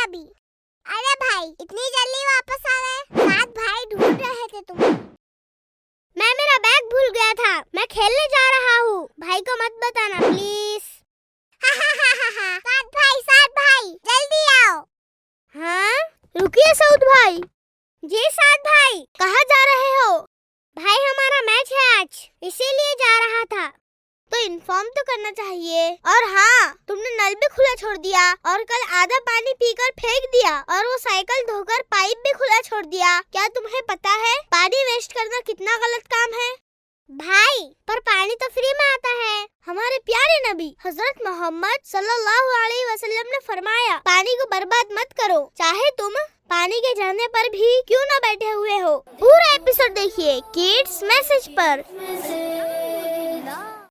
नबी। अरे भाई इतनी जल्दी वापस आ गए? 7 भाई ढूंढ रहे थे तुम। मैं मेरा बैग भूल गया था, मैं खेलने जा रहा हूँ, भाई को मत बताना प्लीज। 7 भाई जल्दी आओ। हाँ रुकिए सऊद भाई। जी 7 भाई कहाँ जा रहे हो? भाई हमारा मैच है आज, इसीलिए जा रहा था। तो इन्फॉर्म तो करना चाहिए। और हाँ तुमने नल भी खुला छोड़ दिया और कल आधा पानी पीकर फेंक दिया और वो साइकिल धोकर पाइप भी खुला छोड़ दिया। क्या तुम्हें पता है पानी वेस्ट करना कितना गलत काम है? भाई पर पानी तो फ्री में आता है। हमारे प्यारे नबी हजरत मोहम्मद सल्लल्लाहु अलैहि वसल्लम ने फरमाया पानी को बर्बाद मत करो, चाहे तुम पानी के जाने पर भी क्यों न बैठे हुए हो। पूरा एपिसोड देखिए किड्स मैसेज पर।